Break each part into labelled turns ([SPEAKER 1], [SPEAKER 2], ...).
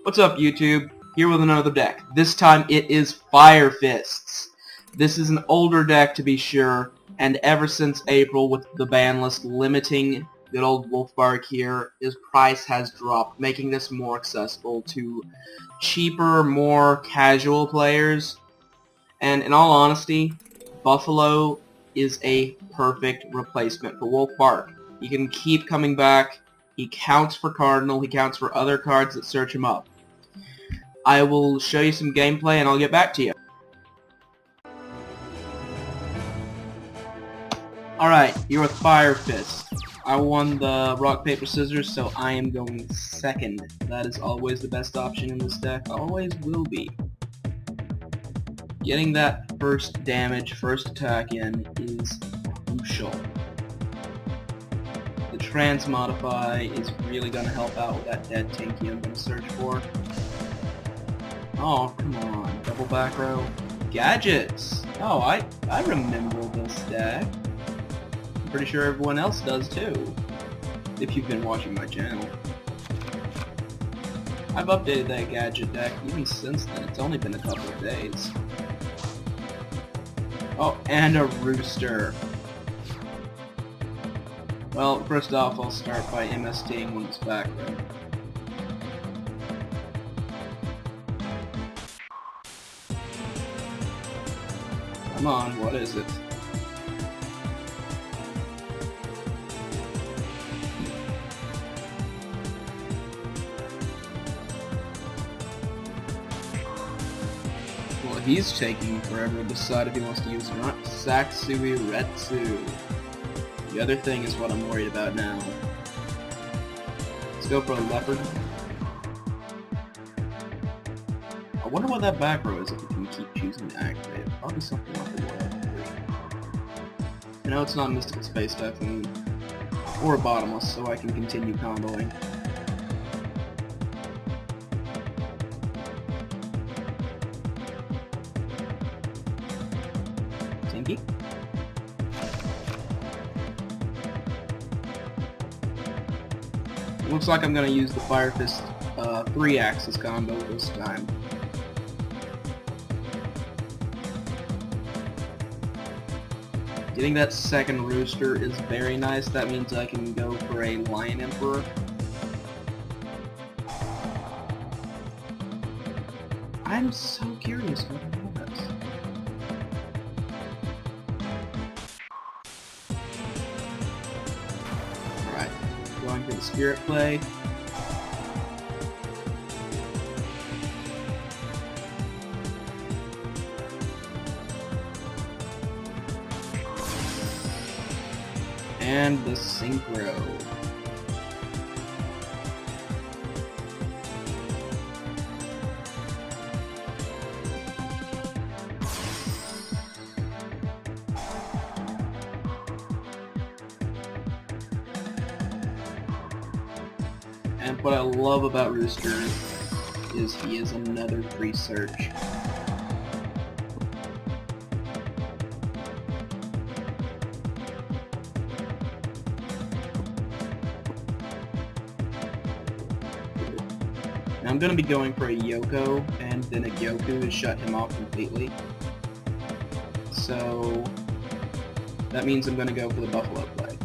[SPEAKER 1] What's up, YouTube? Here with another deck. This time it is Fire Fists. This is an older deck to be sure, and ever since April with the ban list limiting good old Wolfbark here, his price has dropped, making this more accessible to cheaper, more casual players. And in all honesty, Buffalo is a perfect replacement for Wolfbark. He can keep coming back. He counts for Cardinal, he counts for other cards that search him up. I will show you some gameplay and I'll get back to you. Alright, you're with Fire Fist. I won the rock, paper, scissors, so I am going second. That is always the best option in this deck, always will be. Getting that first damage, first attack in is crucial. The Transmodify is really going to help out with that dead Tenki I'm going to search for. Oh, come on. Double back row. Gadgets! Oh, I remember this deck. I'm pretty sure everyone else does too, if you've been watching my channel. I've updated that gadget deck even since then. It's only been a couple of days. Oh, and a Rooster. Well, first off, I'll start by MSTing one of this back row. Come on, what is it? Well, he's taking forever to decide if he wants to use or not. Satsui Retsu. The other thing is what I'm worried about now. Let's go for a Leopard. I wonder what that back row is if we can keep choosing to activate it. Probably something like the War. I know it's not Mystical Space Typhoon or Bottomless, so I can continue comboing. Tenki. Looks like I'm gonna use the Fire Fist 3-axis combo this time. Getting that second Rooster is very nice. That means I can go for a Lion Emperor. I'm so curious what it is. Alright, going for the Spirit play. And the Synchro. And what I love about Rooster is he is another free search. I'm going to be going for a Yoko, and then a Goyokko to shut him off completely. So that means I'm going to go for the Buffalo play.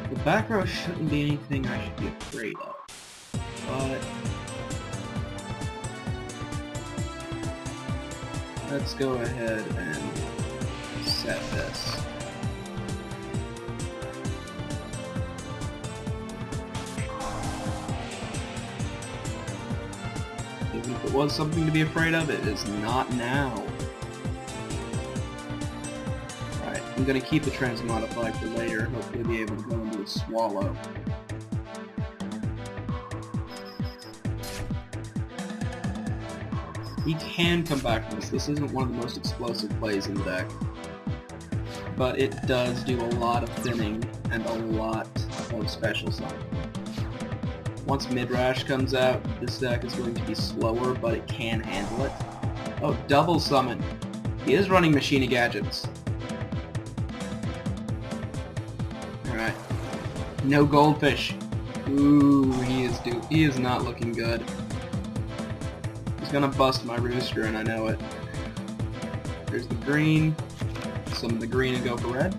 [SPEAKER 1] The back row shouldn't be anything I should be afraid of, but let's go ahead and set this. Even if it was something to be afraid of, it is not now. Alright, I'm gonna keep the Transmodify for later, hopefully be able to go into a Swallow. He can come back from this. This isn't one of the most explosive plays in the deck, but it does do a lot of thinning and a lot of special something. Once Midrash comes out, this deck is going to be slower, but it can handle it. Oh, double summon. He is running Machina Gadgets. Alright. No Goldfish. Ooh, he is not looking good. He's gonna bust my Rooster, and I know it. There's the green. Summon the green and go for red.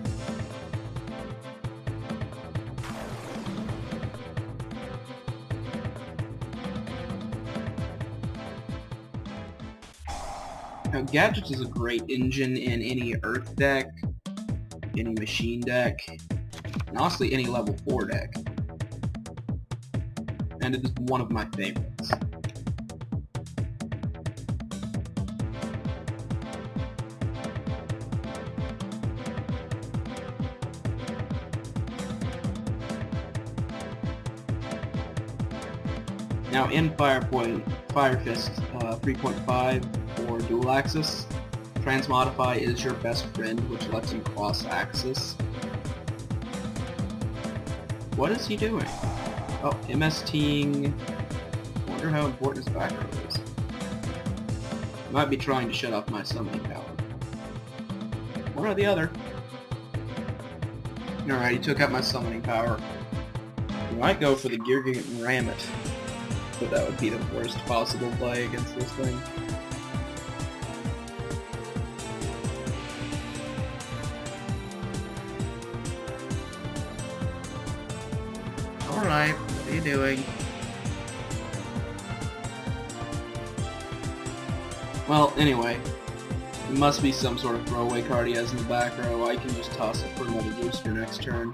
[SPEAKER 1] Now, Gadgets is a great engine in any Earth deck, any Machine deck, and honestly any level 4 deck. And it is one of my favorites. Now in Fire Fist 3.5 for dual axis, Transmodify is your best friend, which lets you cross axis. What is he doing? Oh, MSTing. I wonder how important his back row is. Might be trying to shut off my summoning power. One or the other. Alright, he took out my summoning power. He might go for the Gear Gigant and ram it. But that would be the worst possible play against this thing. Alright, what are you doing? Well, anyway. It must be some sort of throwaway card he has in the back row. I can just toss it for another Rooster next turn.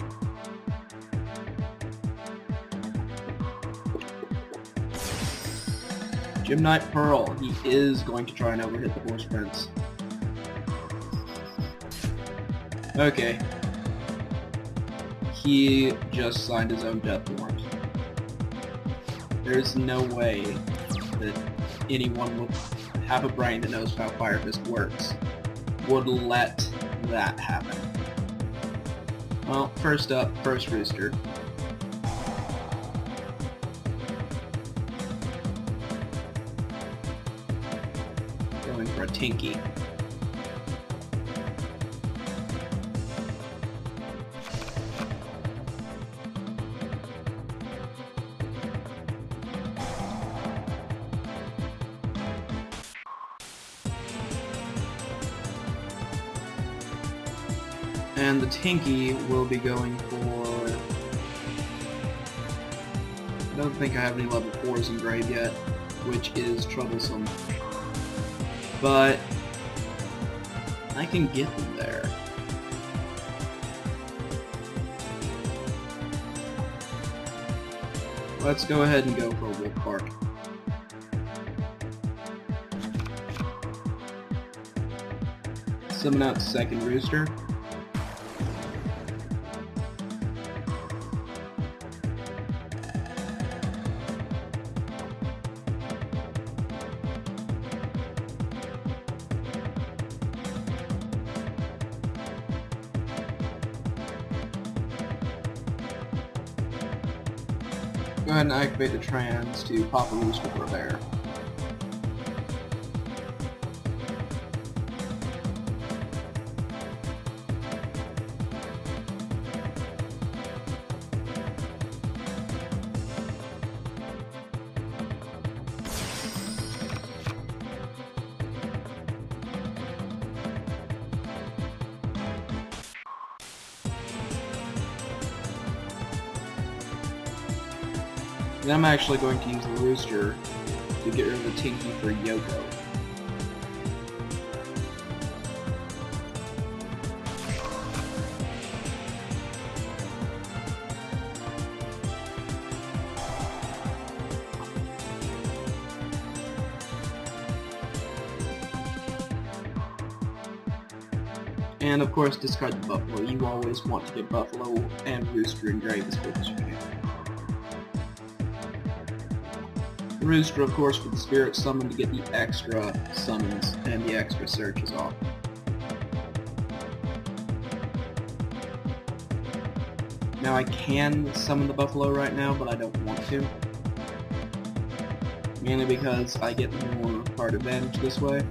[SPEAKER 1] Gymnite Pearl. He is going to try and overhit the Horse Prince. Okay. He just signed his own death warrant. There's no way that anyone with half a brain that knows how Fire Fist works would let that happen. Well, first up, first Rooster. Going for a Tenki. And the Tenki will be going for... I don't think I have any level 4s in grave yet, which is troublesome. But I can get them there. Let's go ahead and go for a Wolfbark. Summon out the second Rooster. Go ahead and activate the trans to pop a Rooster for a bear. Then I'm actually going to use the Rooster to get rid of the Tenki for Yoko. And of course discard the Buffalo. You always want to get Buffalo and Rooster in grave as quick as you can. Rooster, of course, for the Spirit Summon to get the extra summons and the extra searches off. Now I can summon the Buffalo right now, but I don't want to. mainly because I get more card advantage this way.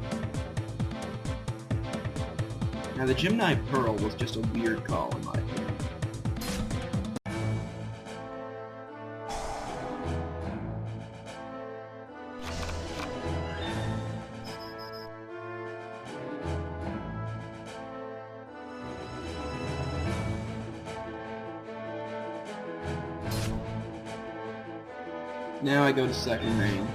[SPEAKER 1] Now the Gemini Pearl was just a weird call in my opinion. Now I go to second main.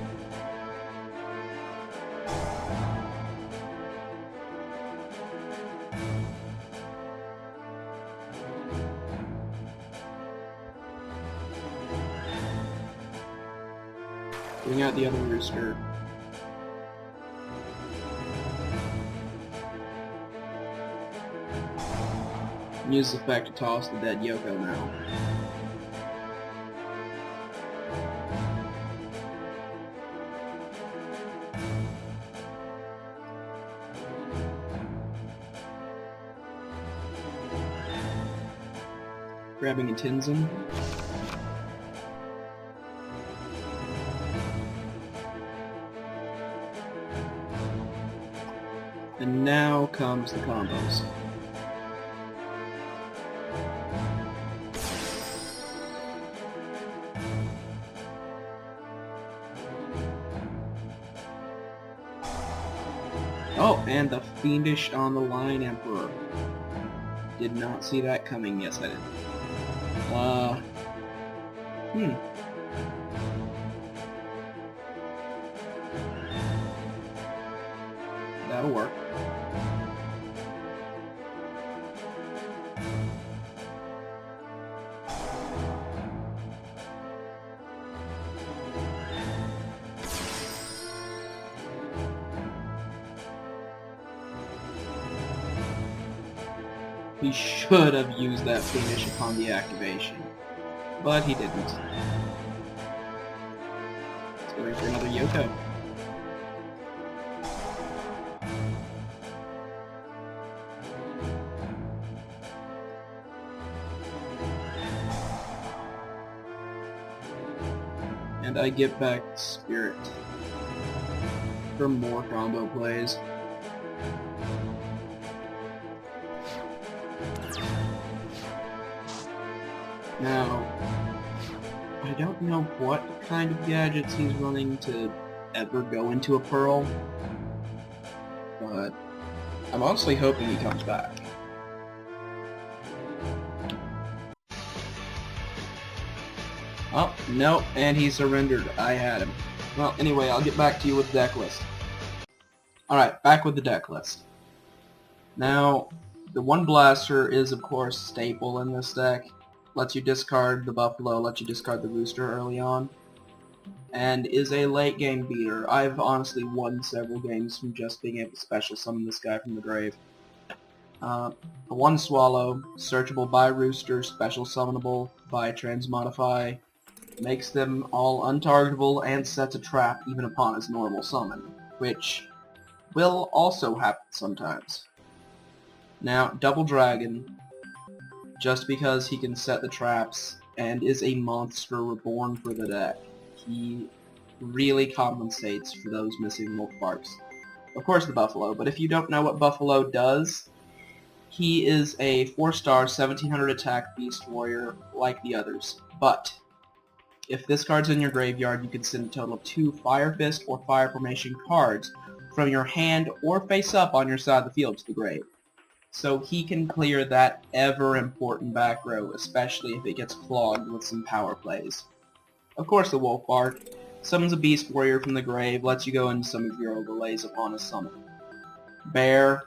[SPEAKER 1] Bring out the other Rooster. Use the effect to toss the dead Yoko now. Grabbing a Tensu. And now comes the combos. Oh, and the Fiendish on the Line Emperor. Did not see that coming. Yes, I did. That'll work. He should have used that Fiendish upon the activation, but he didn't. Let's go in for another Yoko. And I get back Spirit for more combo plays. Now, I don't know what kind of gadgets he's running to ever go into a Pearl, but I'm honestly hoping he comes back. Oh, no, and he surrendered. I had him. Well, anyway, I'll get back to you with the deck list. Alright, back with the deck list. Now, the one blaster is, of course, staple in this deck. Lets you discard the Buffalo, lets you discard the Rooster early on, and is a late game beater. I've honestly won several games from just being able to special summon this guy from the grave. The one Swallow, searchable by Rooster, special summonable by Transmodify, makes them all untargetable and sets a trap even upon his normal summon, which will also happen sometimes. Now, Double Dragon, just because he can set the traps and is a monster reborn for the deck, he really compensates for those missing Wolfbarks. Of course the Buffalo, but if you don't know what Buffalo does, he is a 4-star 1700 attack beast warrior like the others. But if this card's in your graveyard, you can send a total of 2 Fire Fist or Fire Formation cards from your hand or face up on your side of the field to the grave. So he can clear that ever-important back row, especially if it gets clogged with some power plays. Of course the Wolfbark summons a Beast Warrior from the grave, lets you go into some of your overlays upon a summon. Bear,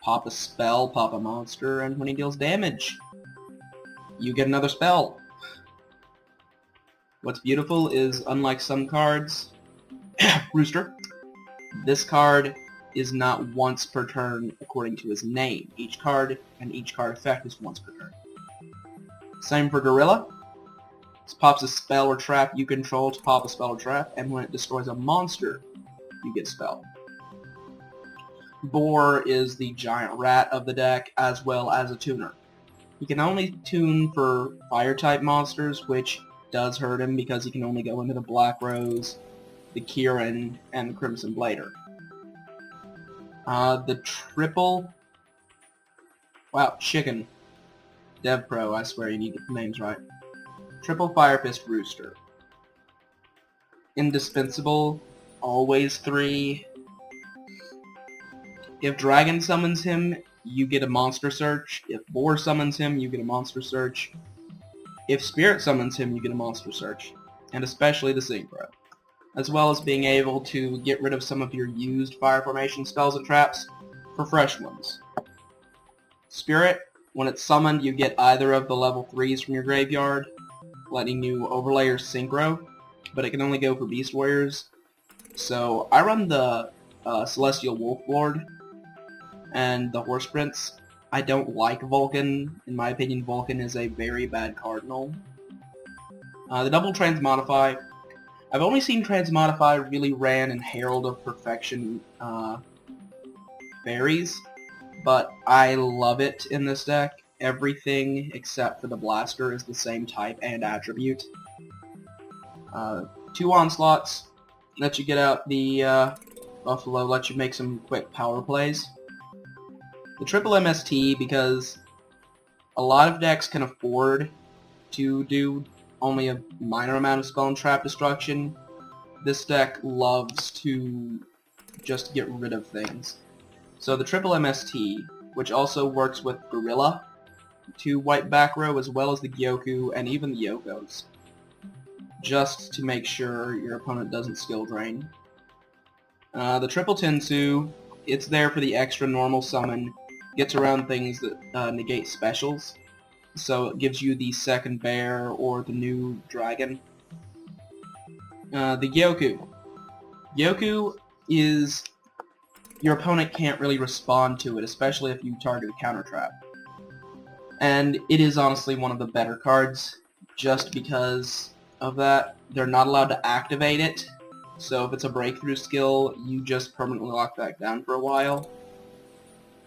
[SPEAKER 1] pop a spell, pop a monster, and when he deals damage, you get another spell. What's beautiful is, unlike some cards, Rooster, this card is not once per turn according to his name. Each card and each card effect is once per turn. Same for Gorilla. This pops a spell or trap you control to pop a spell or trap, and when it destroys a monster, you get spell. Boar is the giant rat of the deck, as well as a tuner. He can only tune for fire-type monsters, which does hurt him because he can only go into the Black Rose, the Kieran, and the Crimson Blader. The triple... Wow, chicken. Dev Pro, I swear you need to get the names right. Triple Fire Fist Rooster. Indispensable, always 3. If Dragon summons him, you get a Monster Search. If Boar summons him, you get a Monster Search. If Spirit summons him, you get a Monster Search. And especially the Synchro. As well as being able to get rid of some of your used Fire Formation spells and traps for fresh ones. Spirit, when it's summoned, you get either of the level 3s from your graveyard, letting you overlay your Synchro, but it can only go for Beast Warriors. So I run the Celestial Wolf Lord and the Horse Prince. I don't like Vulcan. In my opinion, Vulcan is a very bad cardinal. The double Transmodify. I've only seen Transmodify really ran in Herald of Perfection fairies, but I love it in this deck. Everything except for the Blaster is the same type and attribute. 2 Onslaughts, let you get out the Buffalo, let you make some quick power plays. The triple MST, because a lot of decks can afford to do only a minor amount of spell and trap destruction. This deck loves to just get rid of things. So the triple MST, which also works with Gorilla, 2 white back row, as well as the Goyokko and even the Yokos, just to make sure your opponent doesn't skill drain. The triple Tensu, it's there for the extra normal summon, gets around things that negate specials, so it gives you the second bear or the new dragon. The Goyokko. Goyokko is... your opponent can't really respond to it, especially if you target a counter trap. And it is honestly one of the better cards, just because of that. They're not allowed to activate it, so if it's a breakthrough skill, you just permanently lock that down for a while.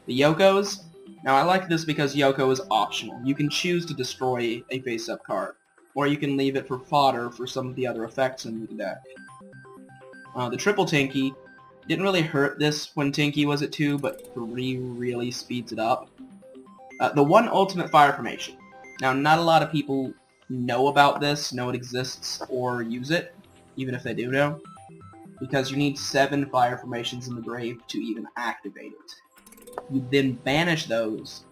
[SPEAKER 1] The Yokos. Now I like this because Yoko is optional. You can choose to destroy a face-up card, or you can leave it for fodder for some of the other effects in the deck. The triple Tenki. Didn't really hurt this when Tenki was at 2, but 3 really speeds it up. The 1 ultimate fire formation. Now, not a lot of people know about this, know it exists, or use it, even if they do know, because you need 7 fire formations in the grave to even activate it. You then banish those,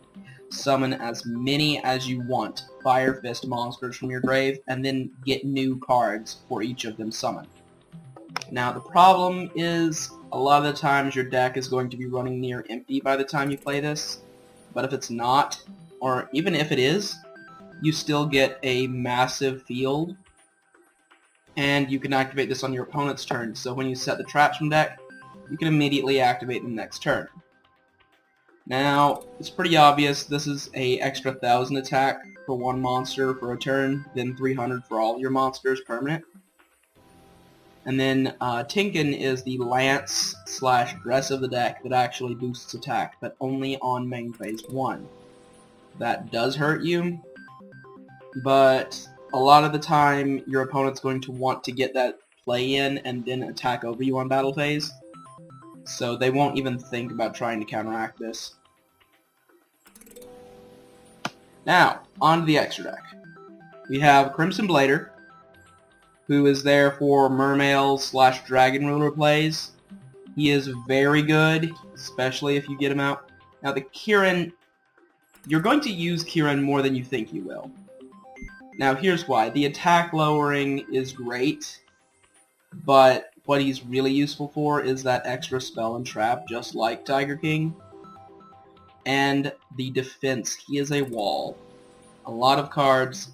[SPEAKER 1] summon as many as you want Fire Fist monsters from your grave, and then get new cards for each of them summoned. Now, the problem is, a lot of the times your deck is going to be running near empty by the time you play this, but if it's not, or even if it is, you still get a massive field, and you can activate this on your opponent's turn, so when you set the traps from deck, you can immediately activate them next turn. Now, it's pretty obvious, this is a extra 1,000 attack for 1 monster for a turn, then 300 for all your monsters permanent. And then Tinkin is the lance / dress of the deck that actually boosts attack, but only on main phase 1. That does hurt you, but a lot of the time your opponent's going to want to get that play in and then attack over you on battle phase, so they won't even think about trying to counteract this. Now, on to the extra deck. We have Crimson Blader, who is there for Mermail / Dragon Ruler plays. He is very good, especially if you get him out. Now the Kieran, you're going to use Kieran more than you think you will. Now here's why. The attack lowering is great, but what he's really useful for is that extra spell and trap, just like Tiger King. And the defense, he is a wall. A lot of cards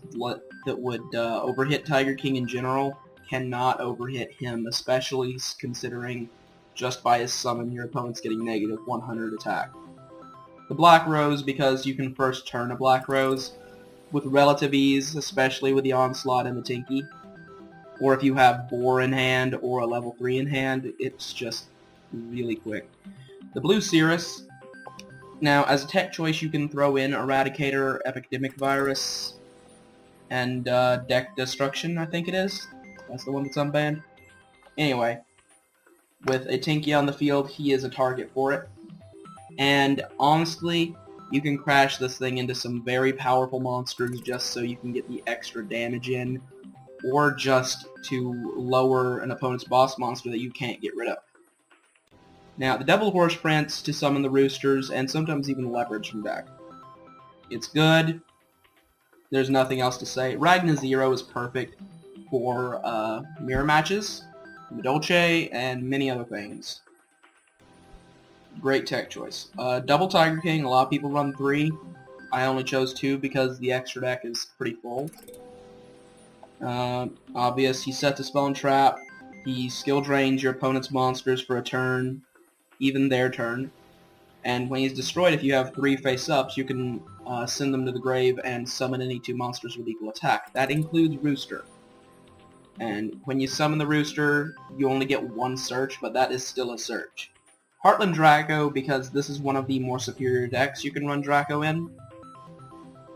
[SPEAKER 1] that would overhit Tiger King in general cannot overhit him, especially considering just by his summon your opponent's getting negative 100 attack. The Black Rose, because you can first turn a Black Rose with relative ease, especially with the Onslaught and the Tenki. Or if you have Boar in hand or a level 3 in hand, it's just really quick. The Blue Cirrus. Now, as a tech choice, you can throw in Eradicator, Epidemic Virus, and Deck Destruction, I think it is. That's the one that's unbanned. Anyway, with a Tenki on the field, he is a target for it. And honestly, you can crash this thing into some very powerful monsters just so you can get the extra damage in, or just to lower an opponent's boss monster that you can't get rid of. Now, the Devil Horse Prince to summon the Roosters, and sometimes even Leopards from deck. It's good. There's nothing else to say. Ragna Zero is perfect for mirror matches, Dolce, and many other things. Great tech choice. Double Tiger King, a lot of people run 3. I only chose 2 because the extra deck is pretty full. Obvious, he sets a spell and trap. He skill drains your opponent's monsters for a turn, even their turn. And when he's destroyed, if you have 3 face-ups, you can send them to the grave and summon any 2 monsters with equal attack. That includes Rooster. And when you summon the Rooster, you only get 1 search, but that is still a search. Heartland Draco, because this is one of the more superior decks you can run Draco in.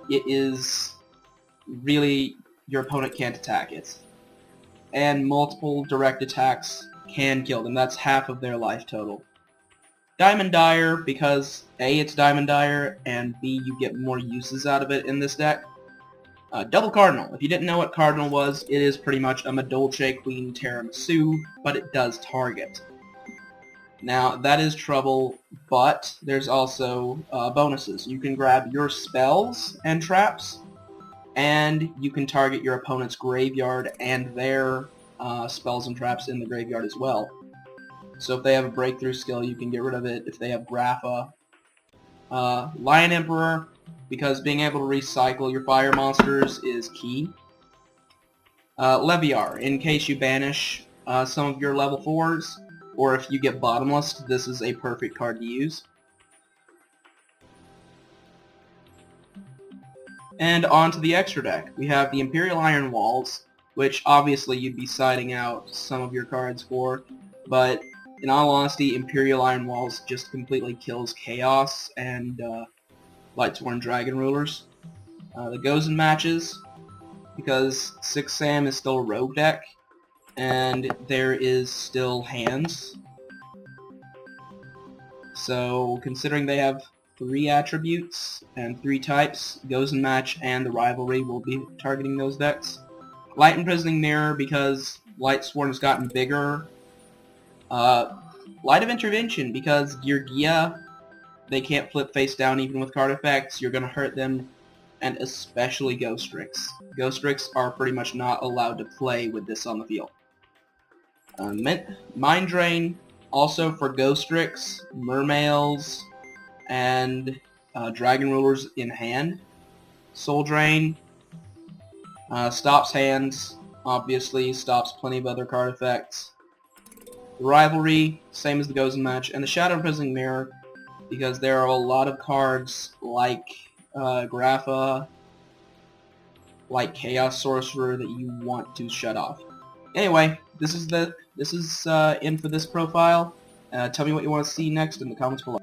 [SPEAKER 1] It is really, your opponent can't attack it. And multiple direct attacks can kill them. That's half of their life total. Diamond Dire, because A, it's Diamond Dire, and B, you get more uses out of it in this deck. Double Cardinal. If you didn't know what Cardinal was, it is pretty much a Madolche Queen Tiramisu, but it does target. Now, that is trouble, but there's also bonuses. You can grab your spells and traps, and you can target your opponent's graveyard and their spells and traps in the graveyard as well. So if they have a breakthrough skill, you can get rid of it. If they have Grapha. Lion Emperor, because being able to recycle your fire monsters is key. Leviar, in case you banish some of your level 4s, or if you get Bottomless, this is a perfect card to use. And on to the extra deck. We have the Imperial Iron Walls, which obviously you'd be siding out some of your cards for, but in all honesty, Imperial Iron Walls just completely kills Chaos and Lightsworn Dragon Rulers. The Gozen matches, because 6 Sam is still a rogue deck, and there is still hands. So, considering they have 3 attributes and 3 types, Gozen Match and the Rivalry will be targeting those decks. Light Imprisoning Mirror, because Lightsworn has gotten bigger. Light of Intervention, because Geargia, they can't flip face down even with card effects, you're going to hurt them, and especially Ghost Strix. Ghost Strix are pretty much not allowed to play with this on the field. Mind Drain, also for Ghost Strix, Mermails, and Dragon Rulers in hand. Soul Drain, stops hands, obviously, stops plenty of other card effects. Rivalry, same as the Gozen Match, and the Shadow Imprisoning Mirror, because there are a lot of cards like Grapha, like Chaos Sorcerer that you want to shut off. Anyway, this is in for this profile. Tell me what you want to see next in the comments below.